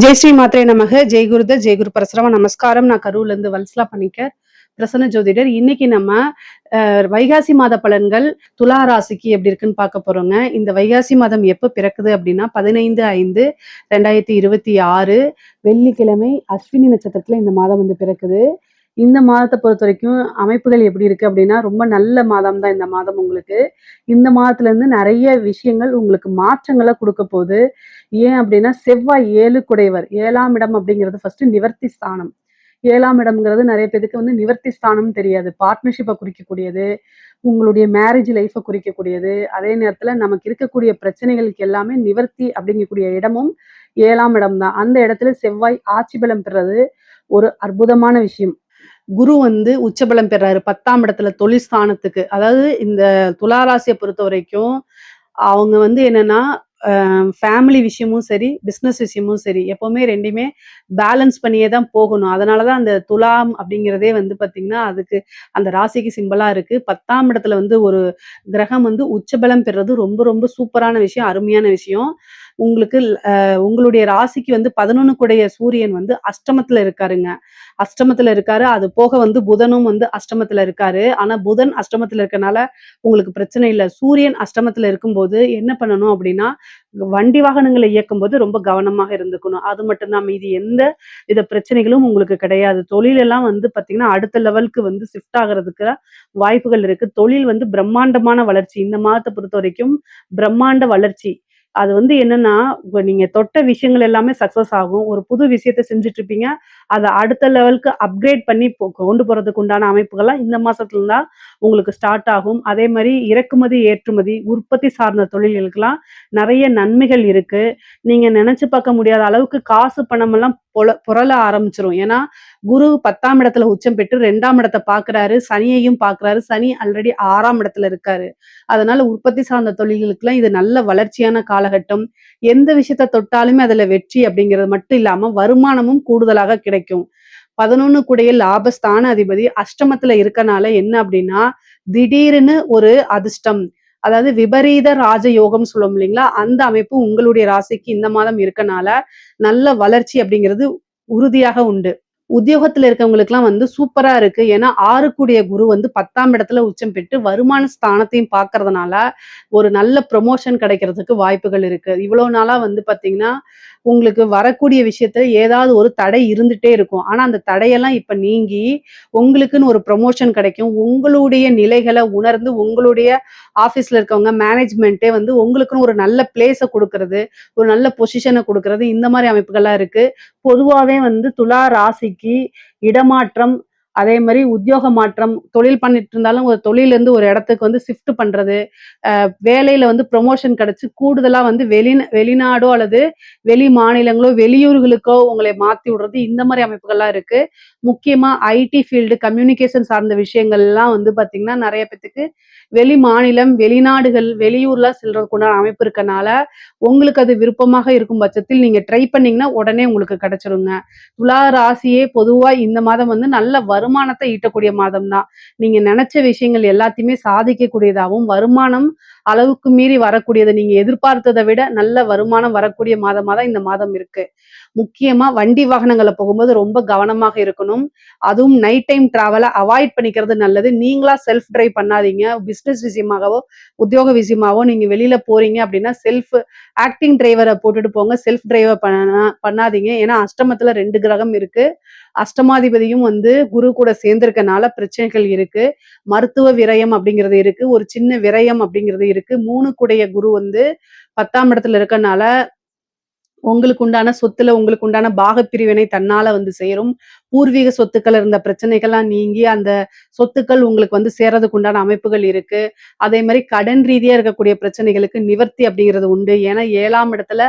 ஜெய் ஸ்ரீ மாத்ரே நமக. ஜெய் குருதர், ஜெய் குரு பரசுராம. நமஸ்காரம். நான் கரூர்ல இருந்து வல்சலா பணிக்கர், பிரசன்ன ஜோதிடர். இன்னைக்கு நம்ம வைகாசி மாத பலன்கள் துலா ராசிக்கு எப்படி இருக்குன்னு பார்க்க போறோங்க. இந்த வைகாசி மாதம் எப்ப பிறக்குது அப்படின்னா 15/5/2026 வெள்ளிக்கிழமை அஸ்வினி நட்சத்திரத்துல இந்த மாதம் வந்து பிறக்குது. இந்த மாதத்தை பொறுத்த வரைக்கும் அமைப்புகள் எப்படி இருக்கு அப்படின்னா ரொம்ப நல்ல மாதம் தான் இந்த மாதம் உங்களுக்கு. இந்த மாதத்துல இருந்து நிறைய விஷயங்கள் உங்களுக்கு மாற்றங்களை கொடுக்க போகுது. ஏன் அப்படின்னா செவ்வாய் 7 குடைவர், 7ஆம் இடம் அப்படிங்கிறது ஃபர்ஸ்ட் நிவர்த்தி ஸ்தானம். 7ஆம் இடம்ங்கிறது நிறைய பேருக்கு வந்து நிவர்த்தி ஸ்தானம் தெரியாது. பார்ட்னர்ஷிப்பை குறிக்கக்கூடியது, உங்களுடைய மேரேஜ் லைஃப்பை குறிக்கக்கூடியது. அதே நேரத்துல நமக்கு இருக்கக்கூடிய பிரச்சனைகளுக்கு எல்லாமே நிவர்த்தி அப்படிங்கக்கூடிய இடமும் 7ஆம் இடம் தான். அந்த இடத்துல செவ்வாய் ஆட்சி பலம் பெறது ஒரு அற்புதமான விஷயம். குரு வந்து உச்சபலம் பெறாரு 10ஆம் இடத்துல தொழில் ஸ்தானத்துக்கு. அதாவது இந்த துளாராசியை பொறுத்த வரைக்கும் அவங்க வந்து என்னன்னா ஃபேமிலி விஷயமும் சரி, பிஸ்னஸ் விஷயமும் சரி, எப்பவுமே ரெண்டுமே பேலன்ஸ் பண்ணியே தான் போகணும். அதனாலதான் அந்த துலாம் அப்படிங்கிறதே வந்து பாத்தீங்கன்னா அதுக்கு அந்த ராசிக்கு சிம்பலா இருக்கு. 10ஆம் இடத்துல வந்து ஒரு கிரகம் வந்து உச்சபலம் பெறது ரொம்ப ரொம்ப சூப்பரான விஷயம், அருமையான விஷயம். உங்களுக்கு உங்களுடைய ராசிக்கு வந்து 11 கூடைய சூரியன் வந்து அஷ்டமத்துல இருக்காருங்க. அஷ்டமத்துல இருக்காரு. அது போக வந்து புதனும் வந்து அஷ்டமத்துல இருக்காரு. ஆனா புதன் அஷ்டமத்துல இருக்கனால உங்களுக்கு பிரச்சனை இல்லை. சூரியன் அஷ்டமத்துல இருக்கும்போது என்ன பண்ணணும் அப்படின்னா வண்டி வாகனங்களை இயக்கும் போது ரொம்ப கவனமாக இருந்துக்கணும். அது மட்டும்தான், மீதி எந்த வித பிரச்சனைகளும் உங்களுக்கு கிடையாது. தொழில் எல்லாம் வந்து பாத்தீங்கன்னா அடுத்த லெவலுக்கு வந்து ஷிஃப்ட் ஆகிறதுக்கு வாய்ப்புகள் இருக்கு. தொழில் வந்து பிரம்மாண்டமான வளர்ச்சி இந்த மாதத்தை பொறுத்த வரைக்கும், பிரம்மாண்ட வளர்ச்சி. அது வந்து என்னன்னா நீங்க தொட்ட விஷயங்கள் எல்லாமே சக்சஸ் ஆகும். ஒரு புது விஷயத்த செஞ்சுட்டு இருப்பீங்க. அதை அடுத்த லெவலுக்கு அப்கிரேட் பண்ணி கொண்டு போறதுக்கு உண்டான அமைப்புகள்லாம் இந்த மாசத்துல தான் உங்களுக்கு ஸ்டார்ட் ஆகும். அதே மாதிரி இறக்குமதி ஏற்றுமதி உற்பத்தி சார்ந்த தொழில்களுக்கெல்லாம் நிறைய நன்மைகள் இருக்கு. நீங்க நினைச்சு பார்க்க முடியாத அளவுக்கு காசு பணம் எல்லாம் புரள ஆரம்பிச்சிரும். ஏன்னா குரு 10ஆம் இடத்துல உச்சம் பெற்று 2ஆம் இடத்தை பாக்குறாரு, சனியையும் பாக்குறாரு. சனி ஆல்ரெடி 6ஆம் இடத்துல இருக்காரு. அதனால உற்பத்தி சார்ந்த தொழில்களுக்கெல்லாம் இது நல்ல வளர்ச்சியான காலகட்டம். எந்த விஷயத்த தொட்டாலுமே அதுல வெற்றி அப்படிங்கிறது மட்டும் இல்லாம வருமானமும் கூடுதலாக கிடைக்கும். 11 கூடைய லாபஸ்தான அதிபதி அஷ்டமத்துல இருக்கனால என்ன அப்படின்னா திடீர்னு ஒரு அதிர்ஷ்டம், அதாவது விபரீத ராஜயோகம் சொல்லுவோம் இல்லைங்களா, அந்த அமைப்பு உங்களுடைய ராசிக்கு இந்த மாதம் இருக்கனால நல்ல வளர்ச்சி அப்படிங்கிறது உறுதியாக உண்டு. உத்தியோகத்துல இருக்கவங்களுக்கு எல்லாம் வந்து சூப்பரா இருக்கு. ஏன்னா 6 கூடிய குரு வந்து 10ஆம் இடத்துல உச்சம் பெற்று வருமான ஸ்தானத்தையும் பாக்குறதுனால ஒரு நல்ல ப்ரொமோஷன் கிடைக்கிறதுக்கு வாய்ப்புகள் இருக்கு. இவ்வளவு நாளா வந்து பாத்தீங்கன்னா உங்களுக்கு வரக்கூடிய விஷயத்துல ஏதாவது ஒரு தடை இருந்துட்டே இருக்கும். ஆனா அந்த தடையெல்லாம் இப்ப நீங்கி உங்களுக்குன்னு ஒரு ப்ரொமோஷன் கிடைக்கும். உங்களுடைய நிலைகளை உணர்ந்து உங்களுடைய ஆபீஸ்ல இருக்கவங்க மேனேஜ்மெண்ட்டே வந்து உங்களுக்குன்னு ஒரு நல்ல பிளேஸை கொடுக்கறது, ஒரு நல்ல பொசிஷனை கொடுக்கறது, இந்த மாதிரி அமைப்புகள்லாம் இருக்கு. பொதுவாவே வந்து துலா ராசிக்கு இடமாற்றம், அதே மாதிரி உத்தியோக மாற்றம், தொழில் பண்ணிட்டு இருந்தாலும் ஒரு தொழில இருந்து ஒரு இடத்துக்கு வந்து ஷிஃப்ட் பண்றது, வேலையில வந்து ப்ரொமோஷன் கிடைச்சு கூடுதலா வந்து வெளிநாடோ அல்லது வெளி மாநிலங்களோ வெளியூர்களுக்கோ உங்களை மாத்தி விடுறது, இந்த மாதிரி அமைப்புகள்லாம் இருக்கு. முக்கியமா ஐடி ஃபீல்டு கம்யூனிகேஷன் சார்ந்த விஷயங்கள் எல்லாம் வந்து பாத்தீங்கன்னா நிறைய பேத்துக்கு வெளி மாநிலம், வெளிநாடுகள், வெளியூர்லாம் செல்றதுக்கு உண்டான அமைப்பு இருக்கனால உங்களுக்கு அது விருப்பமாக இருக்கும் பட்சத்தில் நீங்க ட்ரை பண்ணீங்கன்னா உடனே உங்களுக்கு கிடைச்சிருங்க. துலா ராசியே பொதுவா இந்த மாதம் வந்து நல்ல வருமானத்தை ஈட்டக்கூடிய மாதம் தான். நீங்க நினைச்ச விஷயங்கள் எல்லாத்தையுமே சாதிக்கக்கூடியதாகவும், வருமானம் அளவுக்கு மீறி வரக்கூடியது, நீங்க எதிர்பார்த்ததை விட நல்ல வருமானம் வரக்கூடிய மாதமா தான் இந்த மாதம் இருக்கு. முக்கியமா வண்டி வாகனங்களை போகும்போது ரொம்ப கவனமாக இருக்கணும். அதுவும் நைட் டைம் டிராவலை அவாய்ட் பண்ணிக்கிறது நல்லது. நீங்களா செல்ஃப் டிரைவ் பண்ணாதீங்க. பிசினஸ் விஷயமாகவோ உத்தியோக விஷயமாவோ நீங்க வெளியில போறீங்க அப்படின்னா செல்ஃப் ஆக்டிங் டிரைவரை போட்டுட்டு போங்க. செல்ஃப் டிரைவர் பண்ணாதீங்க. ஏன்னா அஷ்டமத்துல 2 கிரகம் இருக்கு. அஷ்டமாதிபதியும் வந்து குரு கூட சேர்ந்திருக்கனால பிரச்சனைகள் இருக்கு. மருத்துவ விரயம் அப்படிங்கிறது இருக்கு. ஒரு சின்ன விரயம் அப்படிங்கிறது இருக்கு. 3 கூடைய குரு வந்து 10ஆம் இடத்துல இருக்கனால உங்களுக்கு உண்டான சொத்துல உங்களுக்கு உண்டான பாகப்பிரிவினை தன்னால வந்து சேரும். பூர்வீக சொத்துக்கள் இருந்த பிரச்சனைகள்லாம் நீங்கி அந்த சொத்துக்கள் உங்களுக்கு வந்து சேர்றதுக்கு உண்டான அமைப்புகள் இருக்கு. அதே மாதிரி கடன் ரீதியா இருக்கக்கூடிய பிரச்சனைகளுக்கு நிவர்த்தி அப்படிங்கிறது உண்டு. ஏன்னா 7ஆம் இடத்துல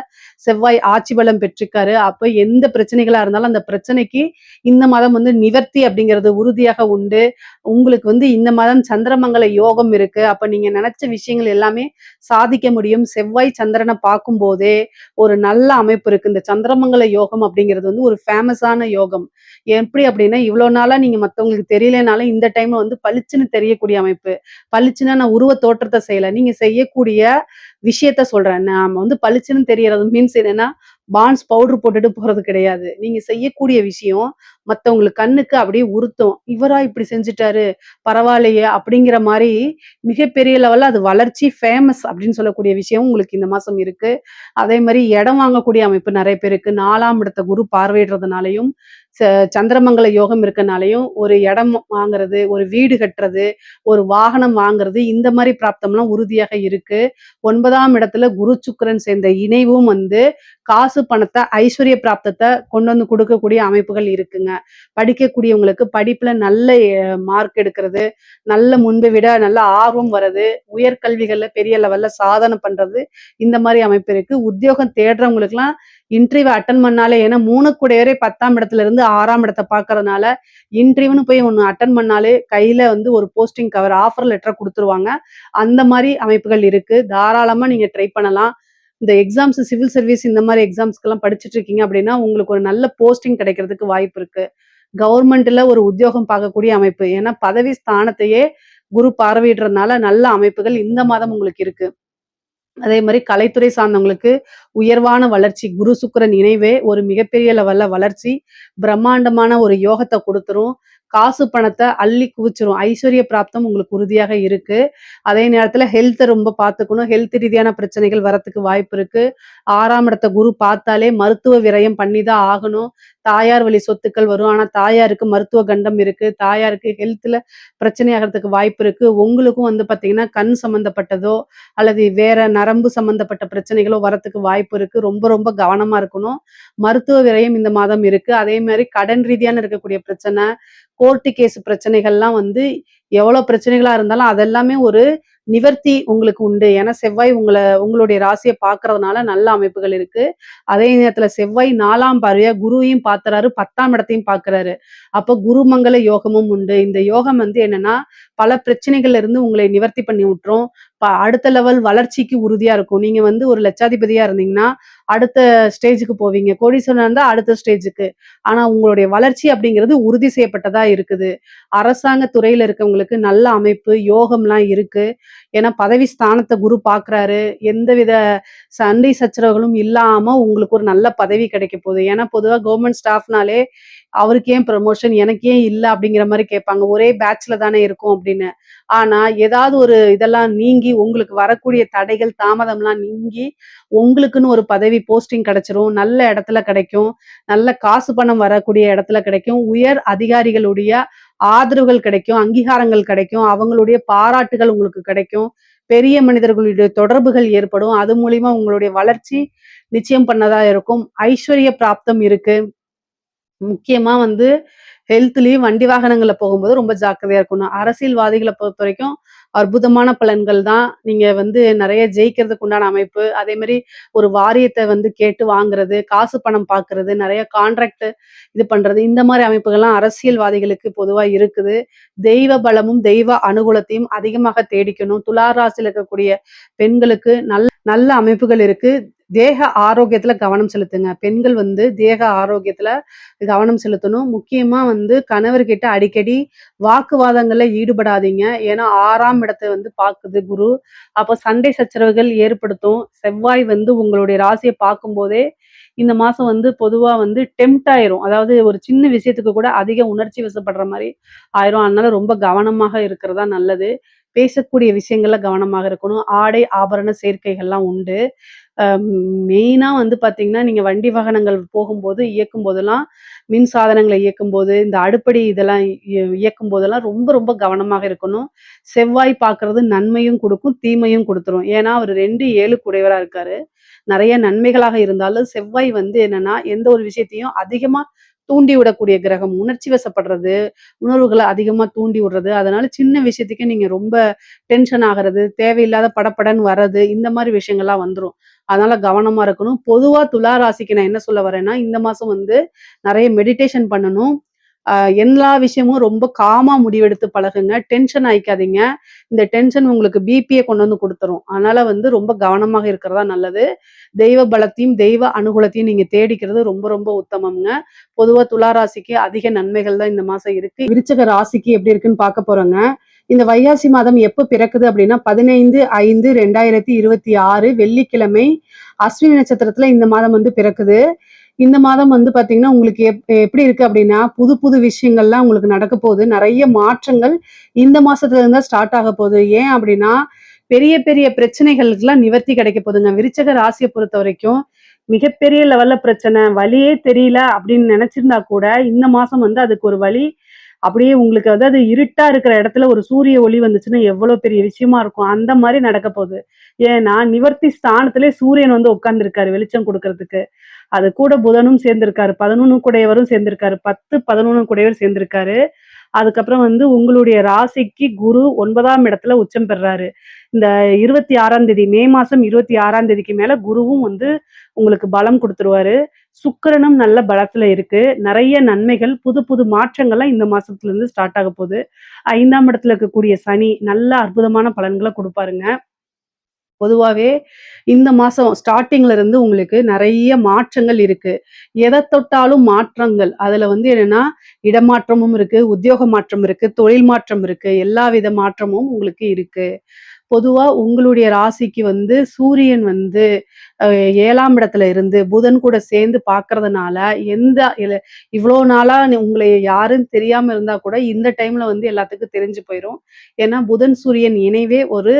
செவ்வாய் ஆட்சி பலம் பெற்றிருக்காரு. அப்ப எந்த பிரச்சனைகளா இருந்தாலும் அந்த பிரச்சனைக்கு இந்த மாதம் வந்து நிவர்த்தி அப்படிங்கிறது உறுதியாக உண்டு. உங்களுக்கு வந்து இந்த மாதம் சந்திரமங்கல யோகம் இருக்கு. அப்ப நீங்க நினைச்ச விஷயங்கள் எல்லாமே சாதிக்க முடியும். செவ்வாய் சந்திரனை பார்க்கும் போதே ஒரு நல்ல அமைப்பு இருக்கு. இந்த சந்திரமங்கல யோகம் அப்படிங்கிறது வந்து ஒரு ஃபேமஸான யோகம். எப்படி அப்படின்னா இவ்வளவு நாளா நீங்க மத்தவங்களுக்கு தெரியலனாலும் இந்த டைம்ல வந்து பளிச்சுன்னு தெரியக்கூடிய அமைப்பு. பளிச்சுன்னா நான் உருவ தோற்றத்தை செய்யல, நீங்க செய்யக்கூடிய விஷயத்த சொல்றேன். நாம வந்து பளிச்சுன்னு தெரியறது மீன்ஸ் என்னன்னா பான்ஸ் பவுடர் போட்டுட்டு போறது கிடையாது. நீங்க செய்யக்கூடிய விஷயம் மத்தவங்களுக்கு கண்ணுக்கு அப்படியே உறுத்தும். இவரா இப்படி செஞ்சுட்டாரு, பரவாயில்லையே அப்படிங்கிற மாரி மிகப்பெரிய லெவல்ல அது வளர்ச்சி, ஃபேமஸ் அப்படின்னு சொல்லக்கூடிய விஷயம் உங்களுக்கு இந்த மாசம் இருக்கு. அதே மாரி இடம் வாங்கக்கூடிய அமைப்பு நெறைய பேருக்கு 4ஆம் இடத்த குரு பார்வையிடுறதுனாலயும், ச சந்திரமங்கல யோகம் இருக்கனாலயும் ஒரு இடம் வாங்குறது, ஒரு வீடு கட்டுறது, ஒரு வாகனம் வாங்குறது, இந்த மாரி பிராப்தம்லாம் உறுதியாக இருக்கு. 9ஆம் இடத்துல குரு, சுக்கிரன் சேர்ந்த இணைவும் வந்து காசு, பணத்த, ஐஸ்வர்ய பிராப்தத்த கொண்டு வந்து குடுக்கக்கூடிய அமைப்புகள் இருக்குங்க. படிக்கக்கூடியவங்களுக்கு படிப்புல நல்ல மார்க் எடுக்கிறது, நல்ல முன்பை விட நல்ல ஆர்வம் வர்றது, உயர்கல்விகள்ல பெரிய லெவல்ல சாதனை பண்றது, இந்த மாரி அமைப்பு இருக்கு. உத்தியோகம் தேடுறவங்களுக்குலாம் இன்டர்வியூ அட்டெண்ட் பண்ணாலே ஏன்னா 3 கூடையவரே 10ஆம் இடத்துல இருந்து 6ஆம் இடத்த பார்க்கறதுனால, இன்டர்வியூன்னு போய் ஒண்ணு அட்டெண்ட் பண்ணாலே கையில வந்து ஒரு போஸ்டிங் கவர் ஆஃபர் லெட்டர குடுத்துருவாங்க. அந்த மாரி அமைப்புகள் இருக்கு. தாராளமா நீங்க ட்ரை பண்ணலாம். இந்த எக்ஸாம்ஸ் சிவில் சர்வீஸ் இந்த மாரி எக்ஸாம்ஸ்க்கெல்லாம் படிச்சுட்டு இருக்கீங்க அப்படின்னா, உங்களுக்கு ஒரு நல்ல போஸ்டிங் கிடைக்கிறதுக்கு வாய்ப்பு இருக்கு. கவர்மெண்ட்ல ஒரு உத்தியோகம் பார்க்கக்கூடிய அமைப்பு. ஏன்னா பதவி ஸ்தானத்தையே குரு பார்வையிடுறதுனால நல்ல அமைப்புகள் இந்த மாதம் உங்களுக்கு இருக்கு. அதே மாரி கலைத்துறை சார்ந்தவங்களுக்கு உயர்வான வளர்ச்சி. குரு, சுக்கிரன் இணைவே ஒரு மிகப்பெரிய லெவல்ல வளர்ச்சி, பிரம்மாண்டமான ஒரு யோகத்த குடுத்துரும். காசு பணத்த அள்ளி குவிச்சிரும். ஐஸ்வர்ய பிராப்தம் உங்களுக்கு உறுதியாக இருக்கு. அதே நேரத்துல ஹெல்த்த ரொம்ப பார்த்துக்கணும். ஹெல்த் ரீதியான பிரச்சனைகள் வரத்துக்கு வாய்ப்பு இருக்கு. 6ஆம் இடத்த குரு பார்த்தாலே மருத்துவ விரயம் பண்ணி தான் ஆகணும். தாயார் வழி சொத்துக்கள் வரும். ஆனா தாயாருக்கு மருத்துவ கண்டம் இருக்கு. தாயாருக்கு ஹெல்த்ல பிரச்சனை ஆகறதுக்கு வாய்ப்பு இருக்கு. உங்களுக்கும் வந்து பார்த்தீங்கன்னா, கண் சம்மந்தப்பட்டதோ, அல்லது வேற நரம்பு சம்மந்தப்பட்ட பிரச்சனைகளோ வரத்துக்கு வாய்ப்பு இருக்கு. ரொம்ப ரொம்ப கவனமா இருக்கணும். மருத்துவ விரயம் இந்த மாதம் இருக்கு. அதே மாரி கடன் ரீதியான இருக்கக்கூடிய பிரச்சனை, கோர்ட்டு கேஸ் பிரச்சனைகள்லாம் வந்து எவ்வளோ பிரச்சனைகளா இருந்தாலும் அதெல்லாமே ஒரு நிவர்த்தி உங்களுக்கு உண்டு. ஏன்னா செவ்வாய் உங்களுடைய ராசிய பார்க்கறதுனால நல்ல அமைப்புகள் இருக்கு. அதே நேரத்துல செவ்வாய் 4ஆம் பார்வையா குருவையும் பார்த்துறாரு, 10ஆம் இடத்தையும் பார்க்கிறாரு. அப்ப குருமங்கள யோகமும் உண்டு. இந்த யோகம் வந்து என்னன்னா, பல பிரச்சனைகள்ல இருந்து உங்களை நிவர்த்தி பண்ணி விட்டுரும். அடுத்த லெவல் வளர்ச்சிக்கு உறுதியா இருக்கும். நீங்க வந்து ஒரு லட்சாதிபதியா இருந்தீங்கன்னா, அடுத்த ஸ்டேஜ்க்கு போவீங்க. கோடீஸ்வரனா இருந்தா அடுத்த ஸ்டேஜ்க்கு. ஆனா உங்களுடைய வளர்ச்சி அப்படிங்கிறது உறுதி செய்யப்பட்டதா இருக்குது. அரசாங்க துறையில இருக்கவங்களுக்கு நல்ல அமைப்பு, யோகம்லாம் இருக்கு. ஏன்னா பதவி ஸ்தானத்த குரு பார்க்குறாரு. எந்தவித சண்டை சச்சரவுகளும் இல்லாம உங்களுக்கு ஒரு நல்ல பதவி கிடைக்க போகுது. ஏன்னா பொதுவா கவர்மெண்ட் ஸ்டாஃப்னாலே, அவருக்கு ஏன் ப்ரமோஷன்? எனக்கு ஏன் இல்ல? அப்படிங்கிற மாரி கேட்பாங்க. ஒரே பேட்ச்ல தானே இருக்கோம் அப்படின்னு. ஆனா ஏதாவது ஒரு இதெல்லாம் நீங்கி உங்களுக்கு வரக்கூடிய தடைகள், தாமதம்லாம் நீங்கி, உங்களுக்குன்னு ஒரு பதவி போஸ்டிங் கிடைச்சிரும். நல்ல இடத்துல கிடைக்கும். நல்ல காசு பணம் வரக்கூடிய இடத்துல கிடைக்கும். உயர் அதிகாரிகளுடைய ஆதரவுகள் கிடைக்கும். அங்கீகாரங்கள் கிடைக்கும். அவங்களுடைய பாராட்டுகள் உங்களுக்கு கிடைக்கும். பெரிய மனிதர்களுடைய தொடர்புகள் ஏற்படும். அது மூலியமா உங்களுடைய வளர்ச்சி நிச்சயம் பண்ணதா இருக்கும். ஐஸ்வர்ய பிராப்தம் இருக்கு. முக்கியமா வந்து ஹெல்த்லயும் வண்டி வாகனங்கள்ல போகும்போது ரொம்ப ஜாக்கிரதையா இருக்கணும். அரசியல்வாதிகள பொறுத்தவரைக்கும் அற்புதமான பலன்கள் தான். நீங்க வந்து நெறைய ஜெயிக்கிறதுக்கு உண்டான அமைப்பு. அதே மாரி ஒரு வாரியத்த வந்து கேட்டு வாங்குறது, காசு பணம் பார்க்கறது, நெறைய கான்ட்ராக்ட் இது பண்றது, இந்த மாரி அமைப்புகள்லாம் அரசியல்வாதிகளுக்கு பொதுவா இருக்குது. தெய்வ பலமும், தெய்வ அனுகூலத்தையும் அதிகமாக தேடிக்கணும். துலா ராசியில இருக்கக்கூடிய பெண்களுக்கு நல்ல அமைப்புகள் இருக்கு. தேக ஆரோக்கியத்துல கவனம் செலுத்துங்க. பெண்கள் வந்து தேக ஆரோக்கியத்துல கவனம் செலுத்தணும். முக்கியமா வந்து கணவர்கிட்ட அடிக்கடி வாக்குவாதங்கள்ல ஈடுபடாதீங்க. ஏன்னா 6ஆம் இடத்த வந்து பாக்குது குரு. அப்ப சண்டை சச்சரவுகள் ஏற்படுத்தும். செவ்வாய் வந்து உங்களுடைய ராசிய பார்க்கும்போதே, இந்த மாசம் வந்து பொதுவா வந்து டெம்ப்ட் ஆயிரும். அதாவது ஒரு சின்ன விஷயத்துக்கு கூட அதிக உணர்ச்சி வசப்படுற மாரி ஆயிரும். அதனால ரொம்ப கவனமாக இருக்கிறது தான் நல்லது. பேசக்கூடிய விஷயங்கள்ல கவனமாக இருக்கணும். ஆடை, ஆபரண சேர்க்கைகள்லாம் உண்டு. அ மெயினா வந்து பார்த்தீங்கன்னா, நீங்க வண்டி வாகனங்கள் போகும்போது, இயக்கும்போதெல்லாம் மின் சாதனங்கள இயக்கும்போது, இந்த அடுப்படி இதெல்லாம் இயக்கும்போதெல்லாம் ரொம்ப ரொம்ப கவனமாக இருக்கணும். செவ்வாய் பார்க்கறது நன்மையும் குடுக்கும், தீமையும் குடுத்துரும். ஏன்னா, அவரு 2, 7 உடையவரா இருக்காரு. நெறைய நன்மைகளாக இருந்தாலும், செவ்வாய் வந்து என்னன்னா, எந்த ஒரு விஷயத்தையும் அதிகமா தூண்டி விடக்கூடிய கிரகம். உணர்ச்சி வசப்படுறது, உணர்வுகள அதிகமா தூண்டி விடுறது. அதனால சின்ன விஷயத்துக்கே நீங்க ரொம்ப டென்ஷன் ஆகுறது, தேவையில்லாத படபடன்னு வர்றது, இந்த மாரி விஷயங்கள்லாம் வந்துரும். அதனால கவனமா இருக்கணும். பொதுவா துலா ராசிக்கு நான் என்ன சொல்ல வரேன்னா, இந்த மாசம் வந்து நெறைய மெடிடேஷன் பண்ணணும். அ எல்லா விஷயமும் ரொம்ப காமா முடிவெடுத்து பழகுங்க. டென்ஷன் ஆயிக்காதீங்க. இந்த டென்ஷன் உங்களுக்கு பிபிய கொண்டு வந்து குடுத்துரும். அதனால வந்து ரொம்ப கவனமாக இருக்கிறது தான் நல்லது. தெய்வ பலத்தையும், தெய்வ அனுகூலத்தையும் நீங்க தேடிக்கிறது ரொம்ப ரொம்ப உத்தமம்ங்க. பொதுவா துலா ராசிக்கு அதிக நன்மைகள் தான் இந்த மாசம் இருக்கு. விருச்சக ராசிக்கு எப்படி இருக்குன்னு பார்க்க போறோங்க. இந்த வைகாசி மாதம் எப்ப பிறக்குது அப்படின்னா 15/5/2026 வெள்ளிக்கிழமை அஸ்வினி நட்சத்திரத்துல இந்த மாதம் வந்து பிறக்குது. இந்த மாதம் வந்து பாத்தீங்கன்னா உங்களுக்கு எப்படி இருக்கு அப்படின்னா புது புது விஷயங்கள்லாம் உங்களுக்கு நடக்க போகுது. நிறைய மாற்றங்கள் இந்த மாசத்துல இருந்தா ஸ்டார்ட் ஆக போகுது. ஏன் அப்படின்னா பெரிய பெரிய பிரச்சனைகளுக்கெல்லாம் நிவர்த்தி கிடைக்க போகுதுங்க. விருச்சக ராசியை பொறுத்த வரைக்கும் மிகப்பெரிய லெவல்ல பிரச்சனை, வழியே தெரியல அப்படின்னு நினைச்சிருந்தா கூட இந்த மாசம் வந்து அதுக்கு ஒரு வழி அப்படியே உங்களுக்கு அதாவது இருட்டா இருக்கிற இடத்துல ஒரு சூரிய ஒளி வந்துச்சுன்னா எவ்வளவு பெரிய விஷயமா இருக்கும். அந்த மாதிரி நடக்க போகுது. ஏன்னா நிவர்த்தி ஸ்தானத்திலே சூரியன் வந்து உட்கார்ந்திருக்காரு வெளிச்சம் கொடுக்கறதுக்கு. அது கூட புதனும் சேர்ந்திருக்காரு. 11 கூடையவரும் சேர்ந்திருக்காரு. 10, 11 கூடையவர் சேர்ந்திருக்காரு. அதுக்கப்புறம் வந்து உங்களுடைய ராசிக்கு குரு 9ஆம் இடத்துல உச்சம் பெறுறாரு. இந்த 26ஆம் தேதி மே மாசம் 26ஆம் தேதிக்கு மேல குருவும் வந்து உங்களுக்கு பலம் குடுத்துருவாரு. சுக்கிரனும் நல்ல பலத்துல இருக்கு. நெறைய நன்மைகள், புது புது மாற்றங்கள்லாம் இந்த மாசத்துல இருந்து ஸ்டார்ட் ஆக போகுது. 5ஆம் இடத்துல இருக்கக்கூடிய சனி நல்ல அற்புதமான பலன்கள குடுப்பாருங்க. பொதுவாவே இந்த மாசம் ஸ்டார்ட்டிங்ல இருந்து உங்களுக்கு நெறைய மாற்றங்கள் இருக்கு. எத தொட்டாலும் மாற்றங்கள். அதுல வந்து என்னன்னா, இடமாற்றமும் இருக்கு, உத்தியோக மாற்றம் இருக்கு, தொழில் மாற்றம் இருக்கு. எல்லாவித மாற்றமும் உங்களுக்கு இருக்கு. பொதுவா உங்களுடைய ராசிக்கு வந்து சூரியன் வந்து அ 7ஆம் இடத்துல இருந்து புதன் கூட சேர்ந்து பார்க்கறதுனால, எந்த இல இவ்ளோ நாளா உங்கள யாருன்னு தெரியாம இருந்தா கூட, இந்த டைம்ல வந்து எல்லாத்துக்கும் தெரிஞ்சு போயிரும். ஏன்னா, புதன், சூரியன் இணைவே ஒரு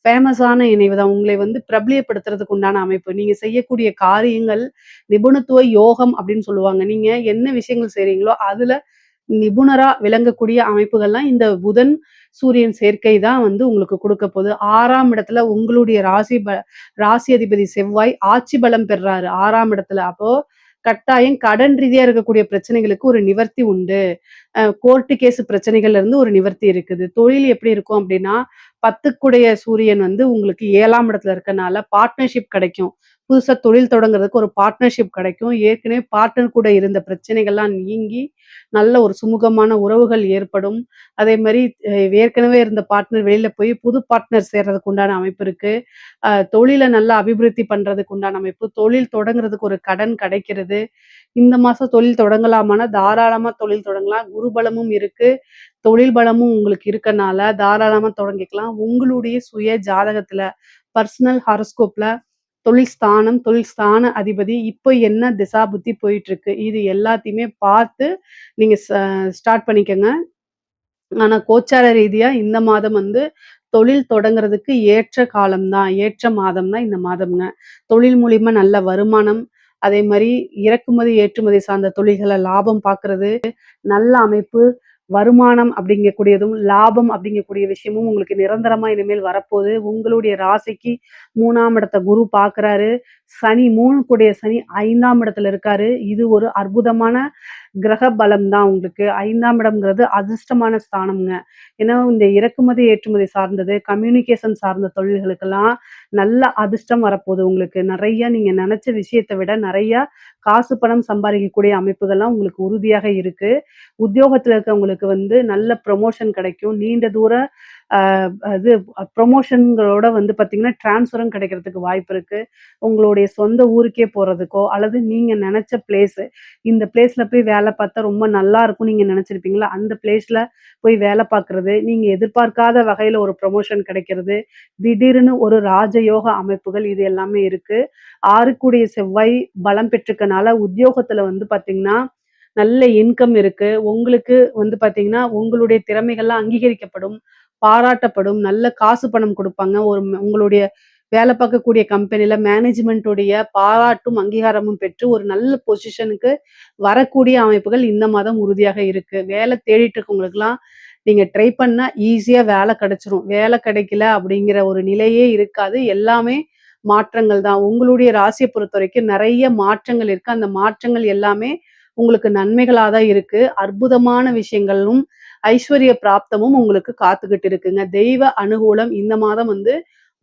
ஃபேமஸான இணைவு தான். உங்களை வந்து பிரபலியப்படுத்துறதுக்கு உண்டான அமைப்பு. நீங்க செய்யக்கூடிய காரியங்கள் நிபுணத்துவ யோகம் அப்படின்னு சொல்லுவாங்க. நீங்க என்ன விஷயங்கள் செய்றீங்களோ, அதுல நிபுணரா விளங்கக்கூடிய அமைப்புகள்லாம் இந்த புதன், சூரியன் சேர்க்கை தான் வந்து உங்களுக்கு குடுக்க போது. 6ஆம் இடத்துல உங்களுடைய ராசி அதிபதி செவ்வாய் ஆட்சி பலம் பெறுறாரு 6ஆம் இடத்துல. அப்போ கட்டாயம் கடன் ரீதியா இருக்கக்கூடிய பிரச்சனைகளுக்கு ஒரு நிவர்த்தி உண்டு. கோர்ட்டு கேஸ் பிரச்சனைகள்ல இருந்து ஒரு நிவர்த்தி இருக்குது. தொழில் எப்படி இருக்கும் அப்படின்னா, 10க்குடைய சூரியன் வந்து உங்களுக்கு 7ஆம் இடத்துல இருக்கனால பார்ட்னர்ஷிப் கிடைக்கும். புதுசா தொழில் தொடங்குறதுக்கு ஒரு பார்ட்னர்ஷிப் கிடைக்கும். ஏற்கனவே பார்ட்னர் கூட இருந்த பிரச்சனைகள்லாம் நீங்கி, நல்ல ஒரு சுமூகமான உறவுகள் ஏற்படும். அதே மாரி ஏற்கனவே இருந்த பார்ட்னர் வெளியில போய் புது பார்ட்னர் சேர்றதுக்கு உண்டான அமைப்பு இருக்கு. தொழில நல்லா அபிவிருத்தி பண்றதுக்கு உண்டான அமைப்பு. தொழில் தொடங்குறதுக்கு ஒரு கடன் கிடைக்கிறது. இந்த மாசம் தொழில் தொடங்கலாமான்னா, தாராளமா தொழில் தொடங்கலாம். குரு பலமும் இருக்கு. தொழில் பலமும் உங்களுக்கு இருக்கனால, தாராளமா தொடங்கிக்கலாம். உங்களுடைய சுய ஜாதகத்துல, பர்சனல் ஹாரோஸ்கோப்ல தொழில் ஸ்தானம், தொழில் ஸ்தான அதிபதி இப்ப என்ன திசா புத்தி போயிட்டு இருக்கு. இது எல்லாத்தையுமே பார்த்து நீங்க ஸ்டார்ட் பண்ணிக்கங்க. ஆனா கோச்சார ரீதியா இந்த மாதம் வந்து தொழில் தொடங்குறதுக்கு ஏற்ற காலம் தான். ஏற்ற மாதம் தான் இந்த மாதம்ங்க. தொழில் மூலியமா நல்ல வருமானம், அதே மாரி இறக்குமதி, ஏற்றுமதி சார்ந்த தொழில்கள லாபம் பார்க்கறது, நல்ல அமைப்பு, வருமானம் அப்படிங்கக்கூடியதும், லாபம் அப்படிங்கக்கூடிய விஷயமும் உங்களுக்கு நிரந்தரமா இனிமேல் வரப்போது. உங்களுடைய ராசிக்கு 3ஆம் இடத்த குரு பார்க்குறாரு. சனி 3 கூடிய சனி 5ஆம் இடத்துல இருக்காரு. இது ஒரு அற்புதமான கிரக பலம் தான் உங்களுக்கு. 5ஆம் இடம்ங்கிறது அதிர்ஷ்டமான ஸ்தானம்ங்க. ஏன்னா, இந்த இறக்குமதி, ஏற்றுமதி சார்ந்தது, கம்யூனிகேஷன் சார்ந்த தொழில்களுக்கெல்லாம் நல்ல அதிர்ஷ்டம் வரப்போது உங்களுக்கு. நெறைய நீங்க நெனச்ச விஷயத்த விட நெறைய காசு, பணம் சம்பாரிக்கக்கூடிய அமைப்புகள்லாம் உங்களுக்கு உறுதியாக இருக்கு. உத்தியோகத்துல இருக்கவங்களுக்கு வந்து நல்ல ப்ரமோஷன் கிடைக்கும். நீண்ட தூர அ இது ப்ரமோஷன்களோட வந்து பார்த்தீங்கன்னா, ட்ரான்ஸ்ஃபரும் கிடைக்கிறதுக்கு வாய்ப்பு இருக்கு. உங்களுடைய சொந்த ஊருக்கே போறதுக்கோ, அல்லது நீங்க நெனச்ச பிளேஸு, இந்த பிளேஸ்ல போய் வேல பார்த்தா ரொம்ப நல்லா இருக்கும்னு நீங்க நெனச்சிருப்பீங்கல்ல, அந்த பிளேஸ்ல போய் வேல பார்க்குறது, நீங்க எதிர்பார்க்காத வகையில ஒரு ப்ரமோஷன் கிடைக்கிறது, திடீர்னு ஒரு ராஜயோக அமைப்புகள் இது எல்லாமே இருக்கு. 6க்குடைய செவ்வாய் பலம் பெற்றிருக்கனால, உத்தியோகத்துல வந்து பார்த்தீங்கன்னா, நல்ல இன்கம் இருக்கு. உங்களுக்கு வந்து பார்த்தீங்கன்னா, உங்களுடைய திறமைகள்லாம் அங்கீகரிக்கப்படும், பாராட்டப்படும், நல்ல காசு பணம் குடுப்பாங்க. உங்களுடைய வேலை பார்க்கக்கூடிய கம்பெனில மேனேஜ்மென்ட்டுடைய பாராட்டும், அங்கீகாரமும் பெற்று ஒரு நல்ல பொசிஷனுக்கு வரக்கூடிய அமைப்புகள் இந்த மாதம் உறுதியாக இருக்கு. வேலை தேடிட்டு இருக்கவங்களுக்கெல்லாம் நீங்க ட்ரை பண்ணா ஈஸியா வேலை கிடைச்சிரும். வேலை கிடைக்கல அப்படிங்கிற ஒரு நிலையே இருக்காது. எல்லாமே மாற்றங்கள் தான். உங்களுடைய ராசிய பொறுத்தவரைக்கும் நெறைய மாற்றங்கள் இருக்கு. அந்த மாற்றங்கள் எல்லாமே உங்களுக்கு நன்மைகளா தான் இருக்கு. அற்புதமான விஷயங்களும், ஐஸ்வர்ய பிராப்தமும் உங்களுக்கு காத்துக்கிட்டு இருக்குங்க. தெய்வ அனுகூலம் இந்த மாதம் வந்து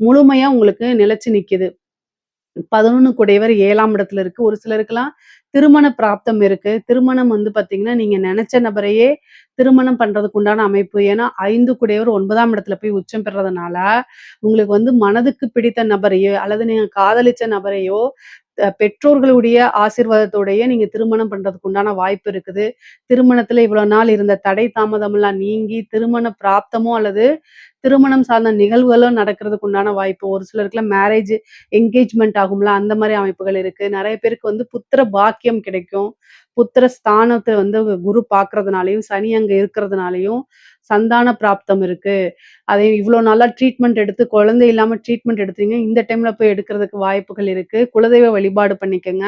முழுமையா உங்களுக்கு நிலைச்சு நிக்குது. 11 குடையவர் 7ஆம் இடத்துல இருக்கு. ஒரு சிலருக்கெல்லாம் திருமண பிராப்தம் இருக்கு. திருமணம் வந்து பார்த்தீங்கன்னா, நீங்க நெனச்ச நபரையே திருமணம் பண்றதுக்கு உண்டான அமைப்பு. ஏன்னா 5 குடையவர் 9ஆம் இடத்துல போய் உச்சம் பெறதுனால, உங்களுக்கு வந்து மனதுக்கு பிடித்த நபரையோ, அல்லது நீங்க காதலிச்ச நபரையோ பெற்றோர்களுடைய ஆசீர்வாதத்தோடயே நீங்க திருமணம் பண்றதுக்கு உண்டான வாய்ப்பு இருக்குது. திருமணத்துல இவ்வளவு நாள் இருந்த தடை தாமதம்லாம் நீங்கி திருமண பிராப்தமோ அல்லது திருமணம் சார்ந்த நிகழ்வுகளோ நடக்கிறதுக்கு உண்டான வாய்ப்பு. ஒரு சிலருக்குலாம் மேரேஜ் என்கேஜ்மெண்ட் ஆகும்ல, அந்த மாரி அமைப்புகள் இருக்கு. நெறைய பேருக்கு வந்து புத்திர பாக்கியம் கிடைக்கும். புத்திர ஸ்தானத்த வந்து குரு பார்க்கறதுனாலயும், சனி அங்க இருக்கிறதுனாலயும் சந்தான பிராப்தம் இருக்கு. அதை இவ்ளோ நாளா ட்ரீட்மெண்ட் எடுத்து குழந்தை இல்லாம ட்ரீட்மெண்ட் எடுத்தீங்க. இந்த டைம்ல போய் எடுக்கிறதுக்கு வாய்ப்புகள் இருக்கு. குலதெய்வ வழிபாடு பண்ணிக்கங்க.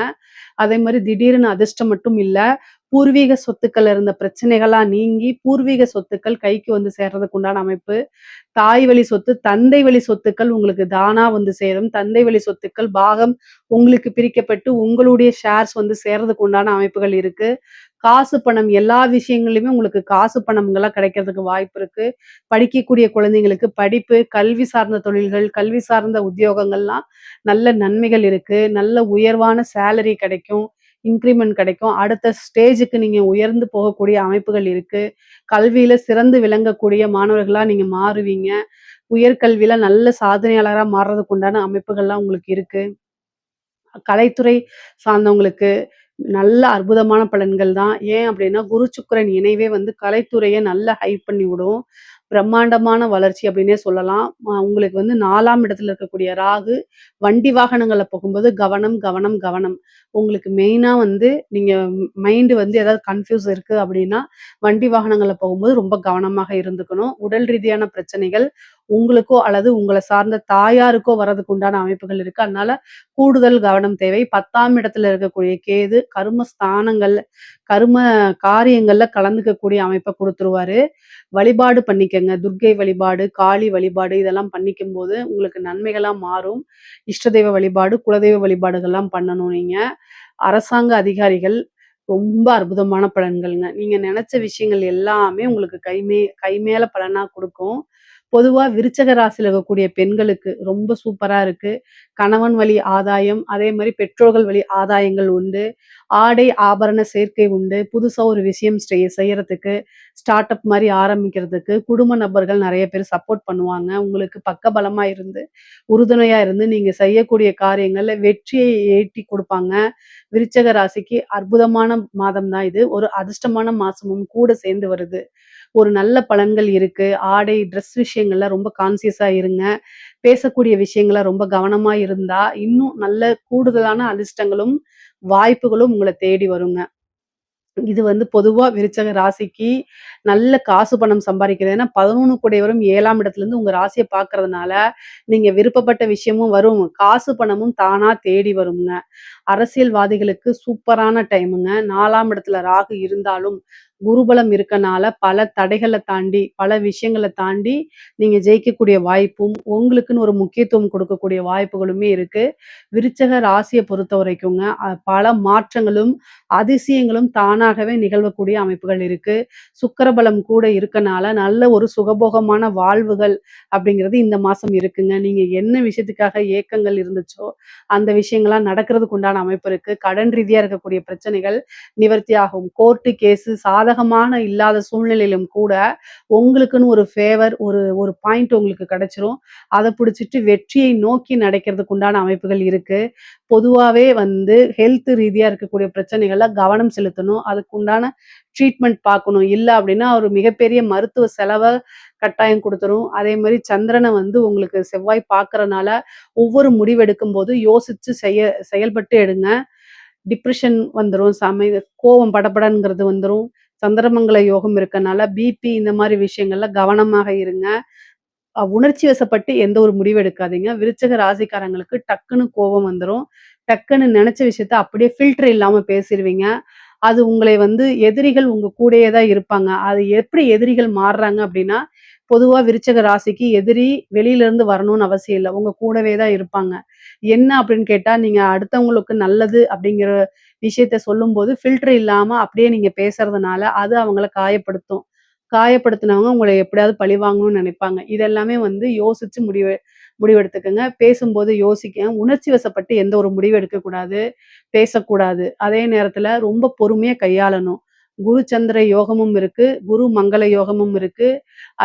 அதே மாரி திடீர்னு அதிர்ஷ்டம் மட்டும் இல்ல. பூர்வீக சொத்துக்கள்ல இருந்த பிரச்சனைகள்லாம் நீங்கி, பூர்வீக சொத்துக்கள் கைக்கு வந்து சேர்றதுக்கு உண்டான அமைப்பு. தாய் வழி சொத்து, தந்தை வழி சொத்துக்கள் உங்களுக்கு தானா வந்து சேரும். தந்தை வழி சொத்துக்கள் பாகம் உங்களுக்கு பிரிக்கப்பட்டு, உங்களுடைய ஷேர்ஸ் வந்து சேர்றதுக்கு உண்டான அமைப்புகள் இருக்கு. காசு, பணம் எல்லா விஷயங்கள்லயுமே உங்களுக்கு காசு, பணம்கள்லாம் கிடைக்கிறதுக்கு வாய்ப்பு இருக்கு. படிக்கக்கூடிய குழந்தைங்களுக்கு படிப்பு, கல்வி சார்ந்த தொழில்கள், கல்வி சார்ந்த உத்தியோகங்கள்லாம் நல்ல நன்மைகள் இருக்கு. நல்ல உயர்வான சேலரி கிடைக்கும். இன்கிரிமெண்ட் கிடைக்கும். அடுத்த ஸ்டேஜுக்கு நீங்க உயர்ந்து போகக்கூடிய அமைப்புகள் இருக்கு. கல்வியில சிறந்து விளங்கக்கூடிய மாணவர்களா நீங்க மாறுவீங்க. உயர்கல்வியில நல்ல சாதனையாளரா மாறுறதுக்கு உண்டான அமைப்புகள்லாம் உங்களுக்கு இருக்கு. கலைத்துறை சார்ந்தவங்களுக்கு நல்ல அற்புதமான பலன்கள் தான். ஏன் அப்படின்னா, குரு சுக்கிரன் இணைவே வந்து கலைத்துறைய நல்லா ஹைப் பண்ணி விடும். பிரம்மாண்டமான வளர்ச்சி அப்படின்னே சொல்லலாம். உங்களுக்கு வந்து 4ஆம் இடத்துல இருக்கக்கூடிய ராகு, வண்டி வாகனங்கள்ல போகும்போது கவனம், கவனம், கவனம். உங்களுக்கு மெயினா வந்து நீங்க மைண்ட் வந்து ஏதாவது கன்ஃப்யூஸ் இருக்கு அப்படின்னா, வண்டி வாகனங்கள்ல போகும்போது ரொம்ப கவனமாக இருந்துக்கணும். உடல் ரீதியான பிரச்சனைகள் உங்களுக்கோ அல்லது உங்கள சார்ந்த தாயாருக்கோ வரதுக்கு உண்டான அமைப்புகள் இருக்கு. அதனால கூடுதல் கவனம் தேவை. 10ஆம் இடத்துல இருக்கக்கூடிய கேது கர்ம ஸ்தானங்கள், கர்ம காரியங்கள்ல கலந்துக்கக்கூடிய அமைப்ப குடுத்துருவாரு. வழிபாடு பண்ணிக்கங்க. துர்க்கை வழிபாடு, காளி வழிபாடு இதெல்லாம் பண்ணிக்கும்போது உங்களுக்கு நன்மைகளா மாறும். இஷ்ட தெய்வ வழிபாடு, குலதெய்வ வழிபாடுகள்லாம் பண்ணணும் நீங்க. அரசாங்க அதிகாரிகள் ரொம்ப அற்புதமான பலன்கள்ங்க. நீங்க நெனச்ச விஷயங்கள் எல்லாமே உங்களுக்கு கை மேல பலனா குடுக்கும். பொதுவா விருச்சக ராசியில இருக்கக்கூடிய பெண்களுக்கு ரொம்ப சூப்பரா இருக்கு. கணவன் வழி ஆதாயம், அதே மாரி பெற்றோர்கள் வழி ஆதாயங்கள் உண்டு. ஆடை, ஆபரண சேர்க்கை உண்டு. புதுசா ஒரு விஷயம் செய்யறதுக்கு, ஸ்டார்ட் அப் மாரி ஆரம்பிக்கிறதுக்கு, குடும்ப நபர்கள் நெறைய பேர் சப்போர்ட் பண்ணுவாங்க. உங்களுக்கு பக்கபலமா இருந்து, உறுதுணையா இருந்து நீங்க செய்யக்கூடிய காரியங்கள்ல வெற்றியை ஈட்டி குடுப்பாங்க. விருச்சக ராசிக்கு அற்புதமான மாதம் தான் இது. ஒரு அதிர்ஷ்டமான மாசமும் கூட சேர்ந்து வருது. ஒரு நல்ல பலன்கள் இருக்கு. ஆடை, ட்ரெஸ் விஷயங்கள்ல ரொம்ப கான்ஷியஸா இருங்க. பேசக்கூடிய விஷயங்கள ரொம்ப கவனமா இருந்தா, இன்னும் நல்ல கூடுதலான அதிர்ஷ்டங்களும், வாய்ப்புகளும் உங்கள தேடி வருங்க. இது வந்து பொதுவா விருச்சக ராசிக்கு நல்ல காசு பணம் சம்பாரிக்கிறது. ஏன்னா 11 கூடையவரும் 7ஆம் இடத்துலருந்து உங்க ராசிய பார்க்கறதுனால, நீங்க விருப்பப்பட்ட விஷயமும் வரும். காசு பணமும் தானா தேடி வருங்க. அரசியல்வாதிகளுக்கு சூப்பரான டைமுங்க. 4ஆம் இடத்துல ராகு இருந்தாலும், குருபலம் இருக்கனால பல தடைகள தாண்டி, பல விஷயங்கள தாண்டி நீங்க ஜெயிக்கக்கூடிய வாய்ப்பும், உங்களுக்குன்னு ஒரு முக்கியத்துவம் கொடுக்கக்கூடிய வாய்ப்புகளுமே இருக்கு. விருச்சக ராசிய பொறுத்தவரைக்குங்க, பல மாற்றங்களும், அதிசயங்களும் தானாகவே நிகழக்கூடிய அமைப்புகள் இருக்கு. சுக்கிரபலம் கூட இருக்கனால, நல்ல ஒரு சுகபோகமான வாழ்வுகள் அப்படிங்கிறது இந்த மாசம் இருக்குங்க. நீங்க என்ன விஷயத்துக்காக ஏக்கங்கள் இருந்துச்சோ, அந்த விஷயங்கள்லாம் நடக்கிறதுக்கு உண்டான அமைப்பு இருக்கு. கடன் ரீதியா இருக்கக்கூடிய பிரச்சனைகள் நிவர்த்தியாகும். கோர்ட்டு கேஸு சாதகமான இல்லாத சூழ்நிலையிலும் கூட, உங்களுக்குன்னு ஒரு ஃபேவர் ஒரு ஒரு பாயிண்ட் உங்களுக்கு கிடைச்சிரும். அத புடிச்சிட்டு வெற்றியை நோக்கி நடக்கிறதுக்கு உண்டான அமைப்புகள் இருக்கு. பொதுவாவே வந்து ஹெல்த் ரீதியா இருக்கக்கூடிய பிரச்சனைகள்ல கவனம் செலுத்தணும். அதுக்கு உண்டான ட்ரீட்மெண்ட் பார்க்கணும். இல்ல அப்படின்னா, ஒரு மிகப்பெரிய மருத்துவ செலவ கட்டாயம் குடுத்துரும். அதே மாரி சந்திரன வந்து உங்களுக்கு செவ்வாய் பார்க்கறனால, ஒவ்வொரு முடிவெடுக்கும்போது யோசிச்சு செயல்பட்டு எடுங்க. டிப்ரஷன் வந்துரும். கோவம் படபடங்கிறது வந்துரும். சந்திரமங்கல யோகம் இருக்கனால, பிபி இந்த மாரி விஷயங்கள்ல கவனமாக இருங்க. உணர்ச்சி வசப்பட்டு எந்த ஒரு முடிவும் எடுக்காதீங்க. விருச்சக ராசிக்காரங்களுக்கு டக்குன்னு கோபம் வந்துரும். டக்குன்னு நெனச்ச விஷயத்த அப்படியே ஃபில்டர் இல்லாம பேசிருவீங்க. அது உங்களை வந்து எதிரிகள் உங்க கூடயே தான் இருப்பாங்க. அது எப்படி எதிரிகள் மாறுறாங்க அப்படின்னா, பொதுவா விருச்சக ராசிக்கு எதிரி வெளியில இருந்து வரணும்னு அவசியம் இல்ல. உங்க கூடவே தான் இருப்பாங்க. என்ன அப்படின்னு கேட்டா, நீங்க அடுத்தவங்களுக்கு நல்லது அப்படிங்கிற விஷயத்த சொல்லும்போது ஃபில்டர் இல்லாம அப்படியே நீங்க பேசுறதுனால, அது அவங்கள காயப்படுத்தும். காயப்படுத்துனவங்க உங்கள எப்படியாவது பழிவாங்கணும்னு நினைப்பாங்க. இதெல்லாமே வந்து யோசிச்சு முடிவெடுத்துக்கங்க. பேசும்போது யோசிக்க உணர்ச்சி வசப்பட்டு எந்த ஒரு முடிவும் எடுக்கக்கூடாது, பேசக்கூடாது. அதே நேரத்துல ரொம்ப பொறுமையா கையாளணும். குரு சந்திர யோகமும் இருக்கு, குரு மங்கள யோகமும் இருக்கு.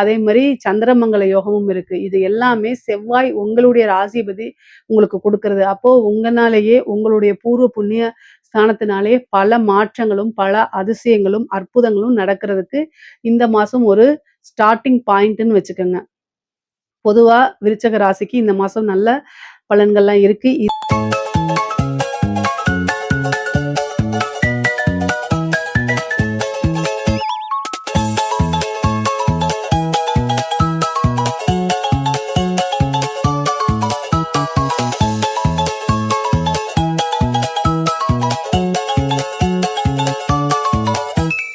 அதே மாரி சந்திரமங்கல யோகமும் இருக்கு. இது எல்லாமே செவ்வாய் உங்களுடைய ராசிபதி உங்களுக்கு குடுக்குறது. அப்போ உங்கனாலேயே உங்களுடைய பூர்வ புண்ணிய ஸ்தானத்தினாலேயே பல மாற்றங்களும், பல அதிசயங்களும், அற்புதங்களும் நடக்கிறதுக்கு இந்த மாசம் ஒரு ஸ்டார்ட்டிங் பாயிண்ட்ன்னு வச்சுக்கங்க. பொதுவா விருச்சக ராசிக்கு இந்த மாசம் நல்ல பலன்கள்லாம் இருக்கு.